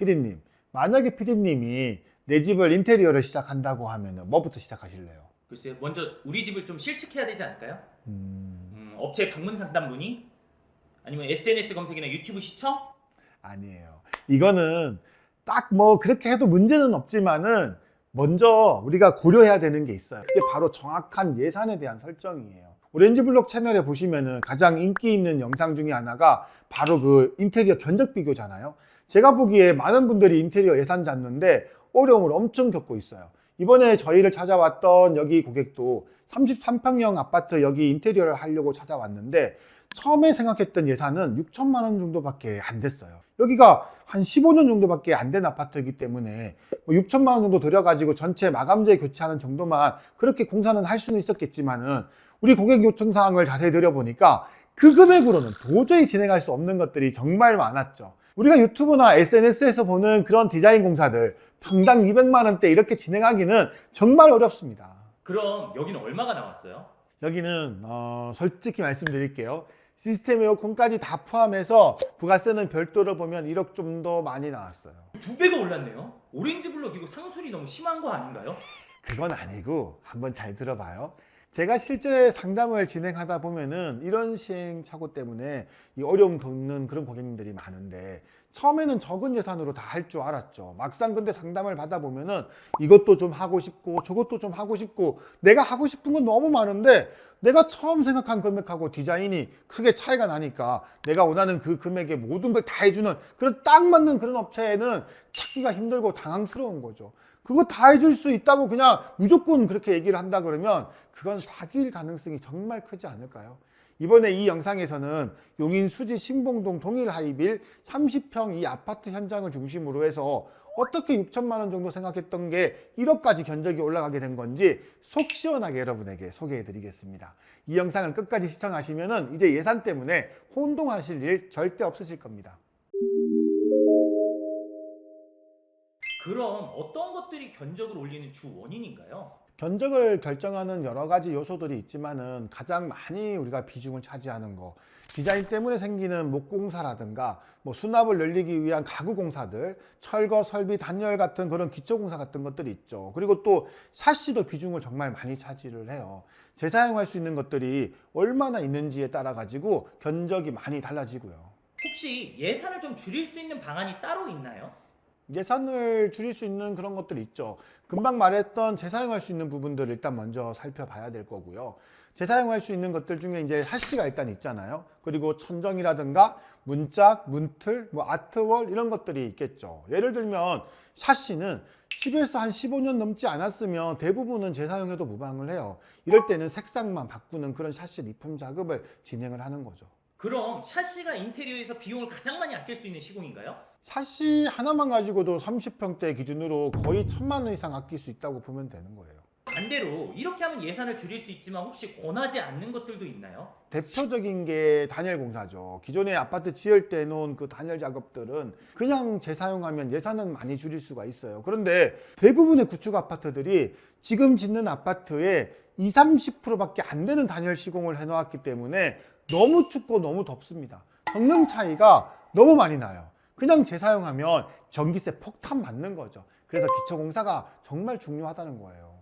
피디님, 만약에 피디님이 내 집을 인테리어를 시작한다고 하면 뭐부터 시작하실래요? 글쎄요, 먼저 우리 집을 좀 실측해야 되지 않을까요? 음, 업체 방문 상담 문의? 아니면 SNS 검색이나 유튜브 시청? 아니에요. 이거는 딱 뭐 그렇게 해도 문제는 없지만은 먼저 우리가 고려해야 되는 게 있어요. 그게 바로 정확한 예산에 대한 설정이에요. 오렌지블록 채널에 보시면은 가장 인기 있는 영상 중에 하나가 바로 그 인테리어 견적 비교잖아요. 제가 보기에 많은 분들이 인테리어 예산 잡는데 어려움을 엄청 겪고 있어요. 이번에 저희를 찾아왔던 여기 고객도 33평형 아파트 여기 인테리어를 하려고 찾아왔는데 처음에 생각했던 예산은 6천만 원 정도밖에 안 됐어요. 여기가 한 15년 정도밖에 안 된 아파트이기 때문에 6천만 원 정도 들여가지고 전체 마감재 교체하는 정도만 그렇게 공사는 할 수는 있었겠지만은 우리 고객 요청 사항을 자세히 들여보니까 그 금액으로는 도저히 진행할 수 없는 것들이 정말 많았죠. 우리가 유튜브나 SNS에서 보는 그런 디자인 공사들 평당 200만 원대 이렇게 진행하기는 정말 어렵습니다. 그럼 여기는 얼마가 나왔어요? 여기는 솔직히 말씀드릴게요. 시스템 에어컨까지 다 포함해서 부가세는 별도로 보면 1억 좀 더 많이 나왔어요. 2배가 올랐네요. 오렌지블럭 이거 상술이 너무 심한 거 아닌가요? 그건 아니고 한번 잘 들어봐요. 제가 실제 상담을 진행하다 보면은 이런 시행착오 때문에 이 어려움 겪는 그런 고객님들이 많은데 처음에는 적은 예산으로 다 할 줄 알았죠. 막상 근데 상담을 받아보면은 이것도 좀 하고 싶고 저것도 좀 하고 싶고 내가 하고 싶은 건 너무 많은데 내가 처음 생각한 금액하고 디자인이 크게 차이가 나니까 내가 원하는 그 금액에 모든 걸 다 해주는 그런 딱 맞는 그런 업체에는 찾기가 힘들고 당황스러운 거죠. 그거 다 해줄 수 있다고 그냥 무조건 그렇게 얘기를 한다 그러면 그건 사기일 가능성이 정말 크지 않을까요? 이번에 이 영상에서는 용인 수지 신봉동 동일 하이빌 30평 이 아파트 현장을 중심으로 해서 어떻게 6천만 원 정도 생각했던 게 1억까지 견적이 올라가게 된 건지 속 시원하게 여러분에게 소개해 드리겠습니다. 이 영상을 끝까지 시청하시면 이제 예산 때문에 혼동하실 일 절대 없으실 겁니다. 그럼 어떤 것들이 견적을 올리는 주 원인인가요? 견적을 결정하는 여러 가지 요소들이 있지만은 가장 많이 우리가 비중을 차지하는 거 디자인 때문에 생기는 목공사라든가 뭐 수납을 늘리기 위한 가구 공사들 철거 설비 단열 같은 그런 기초 공사 같은 것들이 있죠. 그리고 또 샤시도 비중을 정말 많이 차지를 해요. 재사용할 수 있는 것들이 얼마나 있는지에 따라 가지고 견적이 많이 달라지고요. 혹시 예산을 좀 줄일 수 있는 방안이 따로 있나요? 예산을 줄일 수 있는 그런 것들이 있죠. 금방 말했던 재사용할 수 있는 부분들을 일단 먼저 살펴봐야 될 거고요. 재사용할 수 있는 것들 중에 이제 샤시가 일단 있잖아요. 그리고 천정이라든가 문짝, 문틀, 뭐 아트월 이런 것들이 있겠죠. 예를 들면 샤시는 10에서 한 15년 넘지 않았으면 대부분은 재사용해도 무방을 해요. 이럴 때는 색상만 바꾸는 그런 샤시 리폼 작업을 진행을 하는 거죠. 그럼 샤시가 인테리어에서 비용을 가장 많이 아낄 수 있는 시공인가요? 샤시 하나만 가지고도 30평대 기준으로 거의 1,000만 원 이상 아낄 수 있다고 보면 되는 거예요. 반대로 이렇게 하면 예산을 줄일 수 있지만 혹시 권하지 않는 것들도 있나요? 대표적인 게 단열 공사죠. 기존에 아파트 지을 때 놓은 그 단열 작업들은 그냥 재사용하면 예산은 많이 줄일 수가 있어요. 그런데 대부분의 구축 아파트들이 지금 짓는 아파트에 20, 30%밖에 안 되는 단열 시공을 해놓았기 때문에 너무 춥고 너무 덥습니다. 성능 차이가 너무 많이 나요. 그냥 재사용하면 전기세 폭탄 맞는 거죠. 그래서 기초공사가 정말 중요하다는 거예요.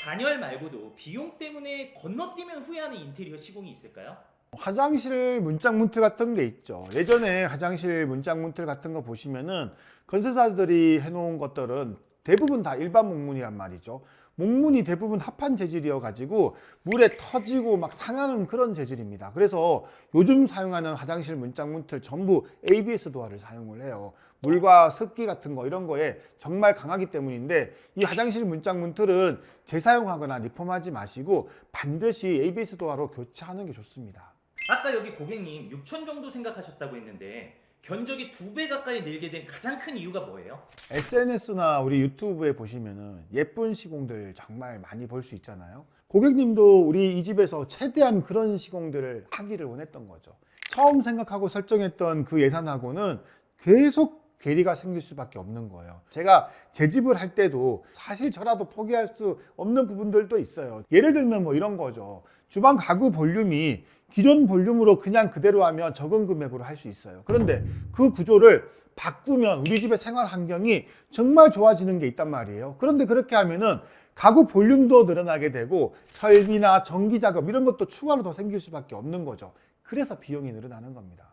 단열 말고도 비용 때문에 건너뛰면 후회하는 인테리어 시공이 있을까요? 화장실 문짝 문틀 같은 게 있죠. 예전에 화장실 문짝 문틀 같은 거 보시면은 건설사들이 해놓은 것들은 대부분 다 일반 목문이란 말이죠. 목문이 대부분 합판 재질이어 가지고 물에 터지고 막 상하는 그런 재질입니다. 그래서 요즘 사용하는 화장실 문짝 문틀 전부 ABS 도화를 사용을 해요. 물과 습기 같은 거 이런 거에 정말 강하기 때문인데 이 화장실 문짝 문틀은 재사용하거나 리폼하지 마시고 반드시 ABS 도화로 교체하는 게 좋습니다. 아까 여기 고객님 6천 정도 생각하셨다고 했는데 견적이 2배 가까이 늘게 된 가장 큰 이유가 뭐예요? SNS나 우리 유튜브에 보시면은 예쁜 시공들 정말 많이 볼 수 있잖아요. 고객님도 우리 이 집에서 최대한 그런 시공들을 하기를 원했던 거죠. 처음 생각하고 설정했던 그 예산하고는 계속 괴리가 생길 수밖에 없는 거예요. 제가 제 집을 할 때도 사실 저라도 포기할 수 없는 부분들도 있어요. 예를 들면 뭐 이런 거죠. 주방 가구 볼륨이 기존 볼륨으로 그냥 그대로 하면 적은 금액으로 할 수 있어요. 그런데 그 구조를 바꾸면 우리 집의 생활 환경이 정말 좋아지는 게 있단 말이에요. 그런데 그렇게 하면은 가구 볼륨도 늘어나게 되고 설비나 전기 작업 이런 것도 추가로 더 생길 수밖에 없는 거죠. 그래서 비용이 늘어나는 겁니다.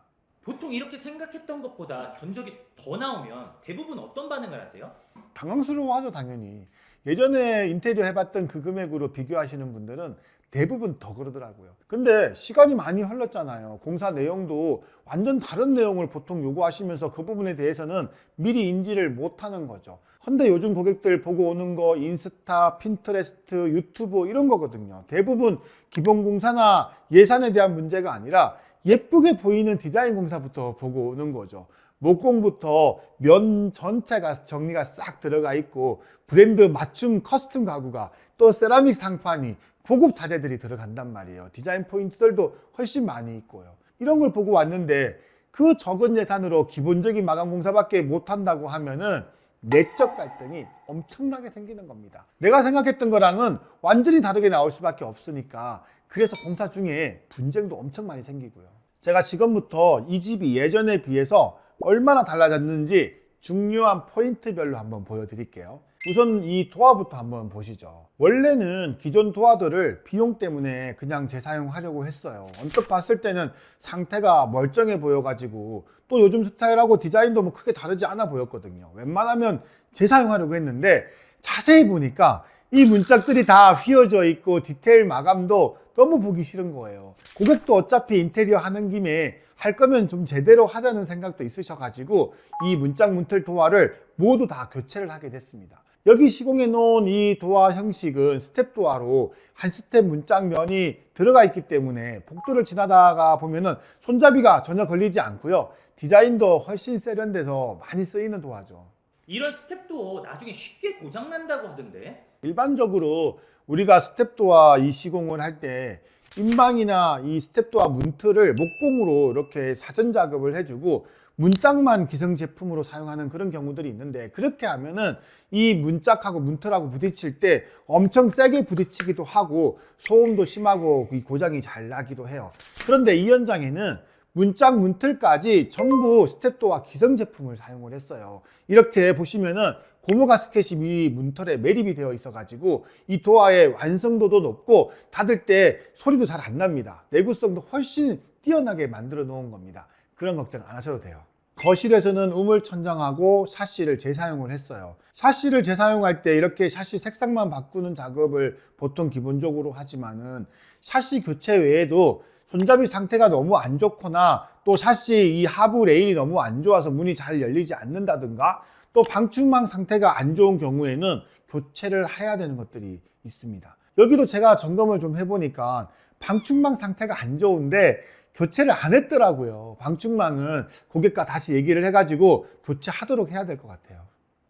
보통 이렇게 생각했던 것보다 견적이 더 나오면 대부분 어떤 반응을 하세요? 당황스러워하죠, 당연히. 예전에 인테리어 해봤던 그 금액으로 비교하시는 분들은 대부분 더 그러더라고요. 근데 시간이 많이 흘렀잖아요. 공사 내용도 완전 다른 내용을 보통 요구하시면서 그 부분에 대해서는 미리 인지를 못하는 거죠. 근데 요즘 고객들 보고 오는 거 인스타, 핀터레스트, 유튜브 이런 거거든요. 대부분 기본 공사나 예산에 대한 문제가 아니라 예쁘게 보이는 디자인 공사부터 보고 오는 거죠. 목공부터 면 전체가 정리가 싹 들어가 있고 브랜드 맞춤 커스텀 가구가 또 세라믹 상판이 고급 자재들이 들어간단 말이에요. 디자인 포인트들도 훨씬 많이 있고요. 이런 걸 보고 왔는데 그 적은 예산으로 기본적인 마감 공사밖에 못한다고 하면은 내적 갈등이 엄청나게 생기는 겁니다. 내가 생각했던 거랑은 완전히 다르게 나올 수밖에 없으니까 그래서 공사 중에 분쟁도 엄청 많이 생기고요. 제가 지금부터 이 집이 예전에 비해서 얼마나 달라졌는지 중요한 포인트별로 한번 보여드릴게요. 우선 이 도화부터 한번 보시죠. 원래는 기존 도화들을 비용 때문에 그냥 재사용하려고 했어요. 언뜻 봤을 때는 상태가 멀쩡해 보여가지고 또 요즘 스타일하고 디자인도 뭐 크게 다르지 않아 보였거든요. 웬만하면 재사용하려고 했는데 자세히 보니까 이 문짝들이 다 휘어져 있고 디테일 마감도 너무 보기 싫은 거예요. 고객도 어차피 인테리어 하는 김에 할 거면 좀 제대로 하자는 생각도 있으셔가지고 이 문짝 문틀 도화를 모두 다 교체를 하게 됐습니다. 여기 시공해 놓은 이 도화 형식은 스텝 도화로 한 스텝 문짝면이 들어가 있기 때문에 복도를 지나다가 보면은 손잡이가 전혀 걸리지 않고요. 디자인도 훨씬 세련돼서 많이 쓰이는 도화죠. 이런 스텝도 나중에 쉽게 고장난다고 하던데. 일반적으로 우리가 스텝 도화 이 시공을 할 때 인방이나 이 스텝 도화 문틀을 목공으로 이렇게 사전 작업을 해주고 문짝만 기성 제품으로 사용하는 그런 경우들이 있는데 그렇게 하면은 이 문짝하고 문틀하고 부딪힐 때 엄청 세게 부딪히기도 하고 소음도 심하고 고장이 잘 나기도 해요. 그런데 이 현장에는 문짝 문틀까지 전부 스텝도와 기성 제품을 사용을 했어요. 이렇게 보시면은 고무 가스켓이 미리 문틀에 매립이 되어 있어 가지고 이 도화의 완성도도 높고 닫을 때 소리도 잘 안 납니다. 내구성도 훨씬 뛰어나게 만들어 놓은 겁니다. 그런 걱정 안 하셔도 돼요. 거실에서는 우물 천장하고 샤시를 재사용을 했어요. 샤시를 재사용할 때 이렇게 샤시 색상만 바꾸는 작업을 보통 기본적으로 하지만은 샤시 교체 외에도 손잡이 상태가 너무 안 좋거나 또 샤시 이 하부 레일이 너무 안 좋아서 문이 잘 열리지 않는다든가 또 방충망 상태가 안 좋은 경우에는 교체를 해야 되는 것들이 있습니다. 여기도 제가 점검을 좀 해보니까 방충망 상태가 안 좋은데 교체를 안 했더라고요. 방충망은 고객과 다시 얘기를 해가지고 교체하도록 해야 될 것 같아요.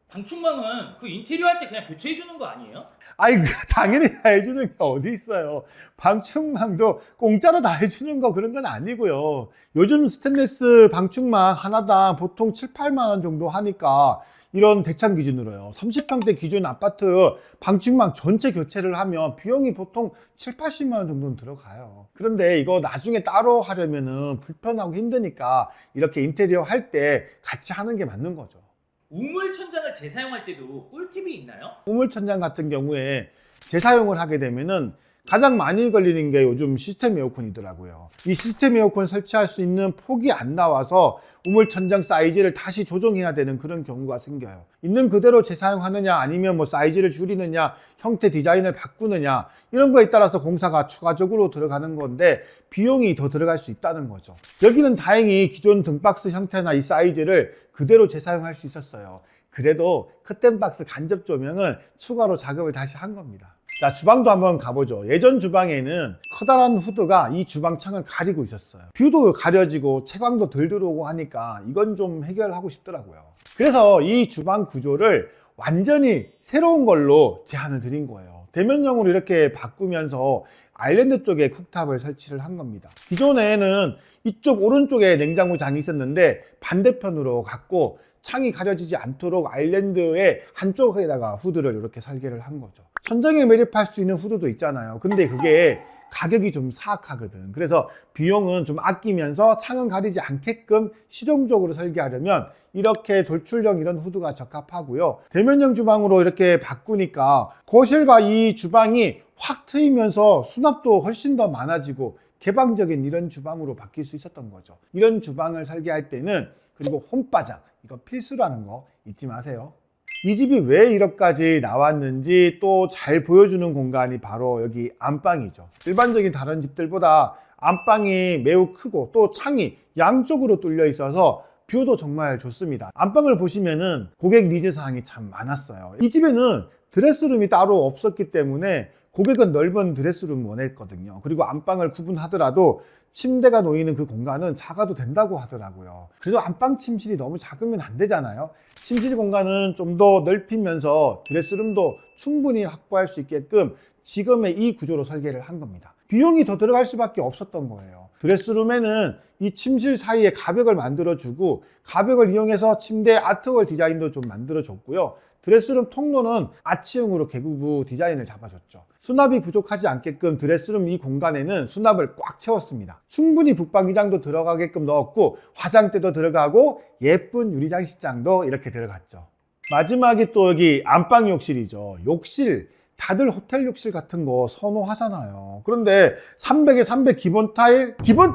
방충망은 그 인테리어 할 때 그냥 교체해 주는 거 아니에요? 아이 당연히 다 해주는 게 어디 있어요. 방충망도 공짜로 다 해주는 거 그런 건 아니고요. 요즘 스테인리스 방충망 하나당 보통 7, 8만 원 정도 하니까 이런 대창 기준으로요. 30평대 기준 아파트 방충망 전체 교체를 하면 비용이 보통 7, 80만 원 정도는 들어가요. 그런데 이거 나중에 따로 하려면은 불편하고 힘드니까 이렇게 인테리어 할 때 같이 하는 게 맞는 거죠. 우물 천장을 재사용할 때도 꿀팁이 있나요? 우물 천장 같은 경우에 재사용을 하게 되면은 가장 많이 걸리는 게 요즘 시스템 에어컨이더라고요. 이 시스템 에어컨 설치할 수 있는 폭이 안 나와서 우물 천장 사이즈를 다시 조정해야 되는 그런 경우가 생겨요. 있는 그대로 재사용하느냐 아니면 뭐 사이즈를 줄이느냐 형태 디자인을 바꾸느냐 이런 거에 따라서 공사가 추가적으로 들어가는 건데 비용이 더 들어갈 수 있다는 거죠. 여기는 다행히 기존 등박스 형태나 이 사이즈를 그대로 재사용할 수 있었어요. 그래도 커튼박스 간접 조명은 추가로 작업을 다시 한 겁니다. 자, 주방도 한번 가보죠. 예전 주방에는 커다란 후드가 이 주방 창을 가리고 있었어요. 뷰도 가려지고 채광도 덜 들어오고 하니까 이건 좀 해결하고 싶더라고요. 그래서 이 주방 구조를 완전히 새로운 걸로 제안을 드린 거예요. 대면형으로 이렇게 바꾸면서 아일랜드 쪽에 쿡탑을 설치를 한 겁니다. 기존에는 이쪽 오른쪽에 냉장고장이 있었는데 반대편으로 갔고 창이 가려지지 않도록 아일랜드의 한쪽에다가 후드를 이렇게 설계를 한 거죠. 천장에 매립할 수 있는 후드도 있잖아요. 근데 그게 가격이 좀 사악하거든. 그래서 비용은 좀 아끼면서 창은 가리지 않게끔 실용적으로 설계하려면 이렇게 돌출형 이런 후드가 적합하고요. 대면형 주방으로 이렇게 바꾸니까 거실과 이 주방이 확 트이면서 수납도 훨씬 더 많아지고 개방적인 이런 주방으로 바뀔 수 있었던 거죠. 이런 주방을 설계할 때는, 그리고 홈바닥 이거 필수라는 거 잊지 마세요. 이 집이 왜 이렇게까지 나왔는지 또 잘 보여주는 공간이 바로 여기 안방이죠. 일반적인 다른 집들보다 안방이 매우 크고 또 창이 양쪽으로 뚫려 있어서 뷰도 정말 좋습니다. 안방을 보시면은 고객 니즈 사항이 참 많았어요. 이 집에는 드레스룸이 따로 없었기 때문에 고객은 넓은 드레스룸 원했거든요. 그리고 안방을 구분하더라도 침대가 놓이는 그 공간은 작아도 된다고 하더라고요. 그래도 안방 침실이 너무 작으면 안 되잖아요. 침실 공간은 좀 더 넓히면서 드레스룸도 충분히 확보할 수 있게끔 지금의 이 구조로 설계를 한 겁니다. 비용이 더 들어갈 수밖에 없었던 거예요. 드레스룸에는 이 침실 사이에 가벽을 만들어주고, 가벽을 이용해서 침대 아트월 디자인도 좀 만들어줬고요. 드레스룸 통로는 아치형으로 개구부 디자인을 잡아줬죠. 수납이 부족하지 않게끔 드레스룸 이 공간에는 수납을 꽉 채웠습니다. 충분히 붙박이장도 들어가게끔 넣었고, 화장대도 들어가고, 예쁜 유리장식장도 이렇게 들어갔죠. 마지막이 또 여기 안방 욕실이죠. 욕실, 다들 호텔 욕실 같은 거 선호하잖아요. 그런데 300에 300 기본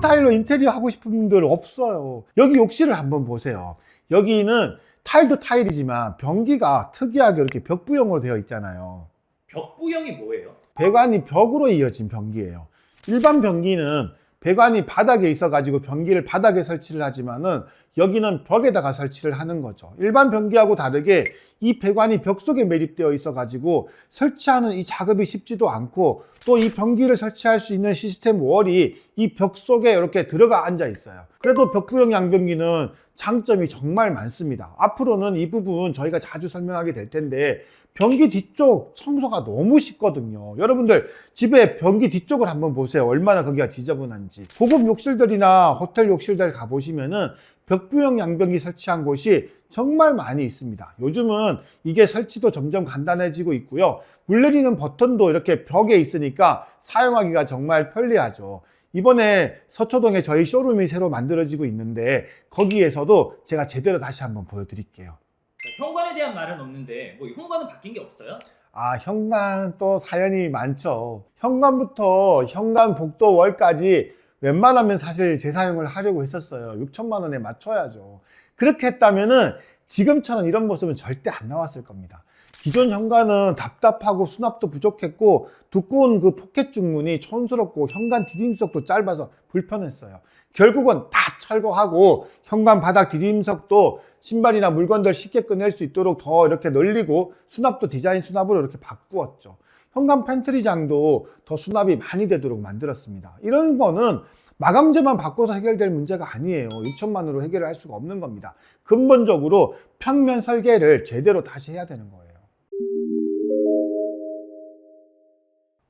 타일로 인테리어 하고 싶은 분들 없어요. 여기 욕실을 한번 보세요. 여기는 타일도 타일이지만 변기가 특이하게 이렇게 벽부형으로 되어 있잖아요. 벽부형이 뭐예요? 배관이 벽으로 이어진 변기예요. 일반 변기는 배관이 바닥에 있어가지고 변기를 바닥에 설치를 하지만은 여기는 벽에다가 설치를 하는 거죠. 일반 변기하고 다르게 이 배관이 벽 속에 매립되어 있어가지고 설치하는 이 작업이 쉽지도 않고, 또 이 변기를 설치할 수 있는 시스템 월이 이 벽 속에 이렇게 들어가 앉아 있어요. 그래도 벽부형 양변기는 장점이 정말 많습니다. 앞으로는 이 부분 저희가 자주 설명하게 될 텐데, 변기 뒤쪽 청소가 너무 쉽거든요. 여러분들 집에 변기 뒤쪽을 한번 보세요. 얼마나 거기가 지저분한지. 고급 욕실들이나 호텔 욕실들 가보시면은 벽부형 양변기 설치한 곳이 정말 많이 있습니다. 요즘은 이게 설치도 점점 간단해지고 있고요. 물 내리는 버튼도 이렇게 벽에 있으니까 사용하기가 정말 편리하죠. 이번에 서초동에 저희 쇼룸이 새로 만들어지고 있는데, 거기에서도 제가 제대로 다시 한번 보여드릴게요. 현관에 대한 말은 없는데 뭐 현관은 바뀐 게 없어요? 현관 또 사연이 많죠. 현관부터 현관 복도 월까지 웬만하면 사실 재사용을 하려고 했었어요. 6천만 원에 맞춰야죠. 그렇게 했다면은 지금처럼 이런 모습은 절대 안 나왔을 겁니다. 기존 현관은 답답하고 수납도 부족했고, 두꺼운 그 포켓 중문이 촌스럽고 현관 디딤석도 짧아서 불편했어요. 결국은 다 철거하고 현관 바닥 디딤석도 신발이나 물건들 쉽게 꺼낼 수 있도록 더 이렇게 늘리고, 수납도 디자인 수납으로 이렇게 바꾸었죠. 현관 팬트리장도 더 수납이 많이 되도록 만들었습니다. 이런 거는 마감재만 바꿔서 해결될 문제가 아니에요. 6천만 원으로 해결을 할 수가 없는 겁니다. 근본적으로 평면 설계를 제대로 다시 해야 되는 거예요.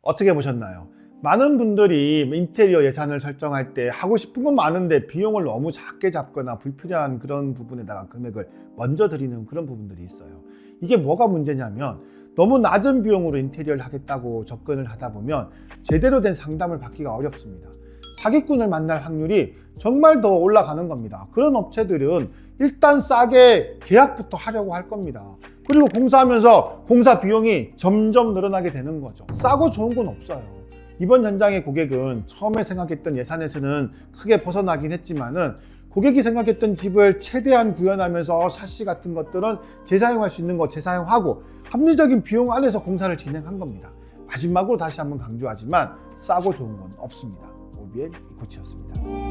어떻게 보셨나요? 많은 분들이 인테리어 예산을 설정할 때 하고 싶은 건 많은데 비용을 너무 작게 잡거나 불필요한 그런 부분에다가 금액을 먼저 드리는 그런 부분들이 있어요. 이게 뭐가 문제냐면, 너무 낮은 비용으로 인테리어를 하겠다고 접근을 하다 보면 제대로 된 상담을 받기가 어렵습니다. 사기꾼을 만날 확률이 정말 더 올라가는 겁니다. 그런 업체들은 일단 싸게 계약부터 하려고 할 겁니다. 그리고 공사하면서 공사 비용이 점점 늘어나게 되는 거죠. 싸고 좋은 건 없어요. 이번 현장의 고객은 처음에 생각했던 예산에서는 크게 벗어나긴 했지만은, 고객이 생각했던 집을 최대한 구현하면서 샤시 같은 것들은 재사용할 수 있는 거 재사용하고 합리적인 비용 안에서 공사를 진행한 겁니다. 마지막으로 다시 한번 강조하지만 싸고 좋은 건 없습니다. OBL 이코치였습니다.